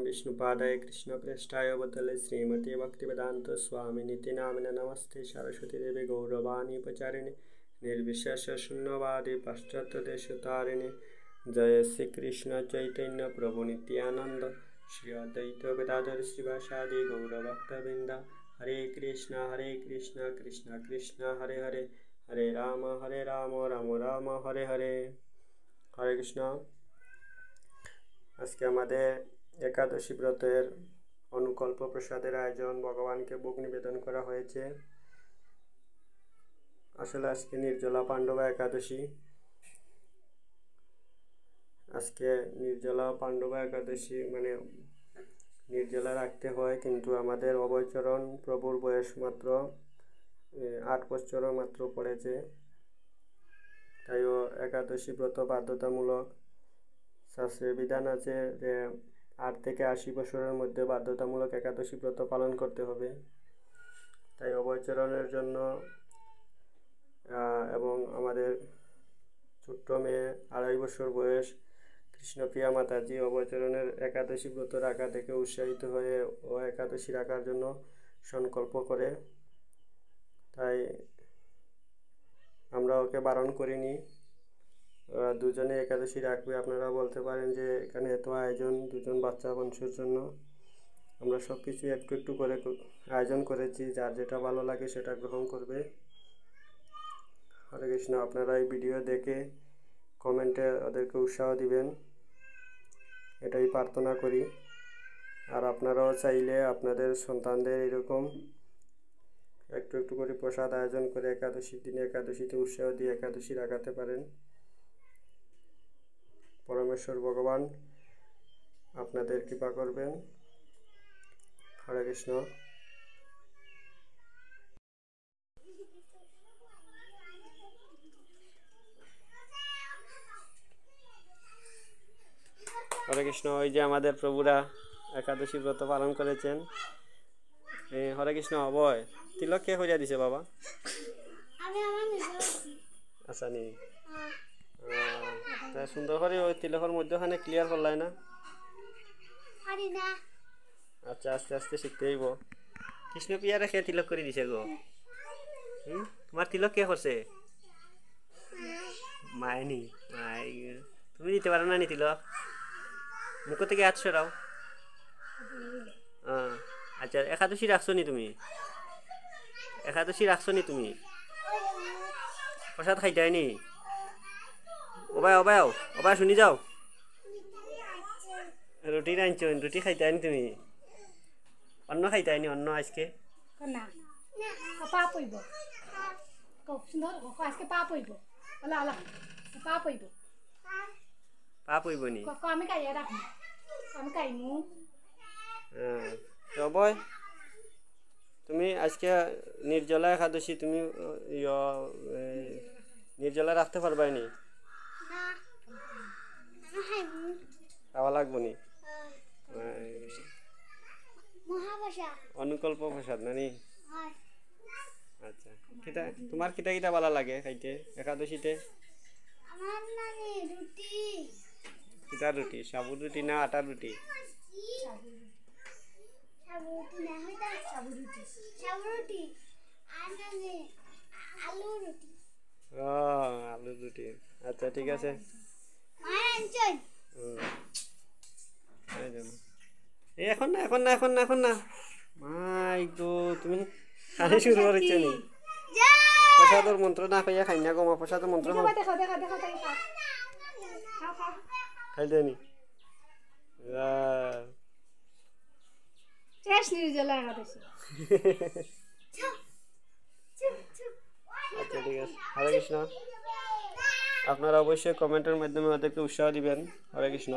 विष्णुपादाय कृष्णप्रेष्ठाय भूतले श्रीमते भक्तिवेदांत स्वामिनिति नामिने नमस्ते सरस्वती देवी गौरवाणी प्रचारिणे निर्विशेष शून्यवादी पाश्चात्यदेशतारिणे जय श्री कृष्ण चैतन्य प्रभु नित्यानंद श्री अद्वैत गदाधर श्रीवासादि गौरभक्तवृंद हरे कृष्ण कृष्ण कृष्ण हरे हरे हरे राम राम राम हरे हरे हरे कृष्ण। आज के हमारे एकादशी व्रतेर अनुकल्प प्रसादेर आयोजन भगवान के भोग निवेदन करा हयेछे। आसले आज के निर्जला पांडवा एकादशी। आज के निर्जला पांडवा एकादशी माने निर्जला रखते हैं किन्तु आमादेर अभयचरण प्रभुर बयस मात्र 8 बछर मात्र पड़ेছে তাই एकादशी व्रत बाध्यतामूलक शास्त्रे विधान आछे जे 8 থেকে 80 বছরের মধ্যে বাধ্যতামূলক एकादशी व्रत पालन करते হবে। তাই অভয়চরণের জন্য এবং আমাদের ছোট্ট মেয়ে 2.5 বছর বয়স কৃষ্ণপ্রিয়া মাতাজি অভয়চরণের एकादशी व्रत রাখা থেকে উৎসাহিত হয়ে ও एकादशी রাখার জন্য সংকল্প করে। তাই আমরা ওকে বারণ করিনি, দুজনে एकादशी রাখবে। আপনারা বলতে পারেন যে এখানে এত আয়োজন দুজন বাচ্চা মানুষের জন্য, আমরা সব কিছু একটু একটু করে আয়োজন করেছি, যার যেটা ভালো লাগে সেটা গ্রহণ করবে। হরে কৃষ্ণ। আপনারা এই ভিডিও দেখে কমেন্টে ওদেরকে উৎসাহ দিবেন, এটাই প্রার্থনা করি। আর আপনারাও চাইলে আপনাদের সন্তানদের এরকম একটু একটু করে প্রসাদ আয়োজন করে একাদশীর দিনে একাদশীতে উৎসাহ দিয়ে একাদশী রাখাতে পারেন। পরমেশ্বর ভগবান আপনাদের কৃপা করবেন। হরে কৃষ্ণ। হরে কৃষ্ণ। ওই যে আমাদের প্রভুরা একাদশী ব্রত পালন করেছেন। হরে কৃষ্ণ। অভয় তিলক কে করিয়া দিছে বাবা? আচ্ছা নি সুন্দর করে ওই তিলকের মধ্যখানে ক্লিয়ার করলাই না? আচ্ছা আস্তে আস্তে শিখতে হইব। কৃষ্ণপ্রিয়া রেখে তিলক করে দিছে গো। তোমার তিলক কে করছে? মায়নি। মাই তুমি দিতে পারো না নি তিলক? মুখ থেকে হাত সরাও। আচ্ছা একাদশী রাখছো নি তুমি? একাদশী রাখছো নি তুমি? প্রসাদ খাইতে হয়নি? ওবায় ওবায় ওবায় শুনি যাও। রুটি রাঁধছো, রুটি খাইতে হয়নি তুমি? অন্ন খাইতে হয়নি? অন্ন আজকে পাপ হইব নি? অভয় তুমি আজকে নির্জলা একাদশী, তুমি নির্জলা রাখতে পারবাই নি? খাওয়া লাগবো নি? অনুকল্প প্রসাদ নানি? আচ্ছা কিটা তোমার কিটা কিটা ভালো লাগে খাইতে একাদশীতে? কিটা রুটি? সাবুর রুটি না আটার রুটি? আলুর রুটি। আচ্ছা ঠিক আছে। এখন না এখন না এখন না এখন না মাই গো, তুমি খালি শুরু করেছ নি? প্রসাদর মন্ত্র না খাইয়া খাই না গো মা। প্রসাদর মন্ত্র খাই দেনি। আচ্ছা ঠিক আছে। হরে কৃষ্ণ। আপনারা অবশ্যই কমেন্টের মাধ্যমে ওদেরকে উৎসাহ দিবেন। হরে কৃষ্ণ।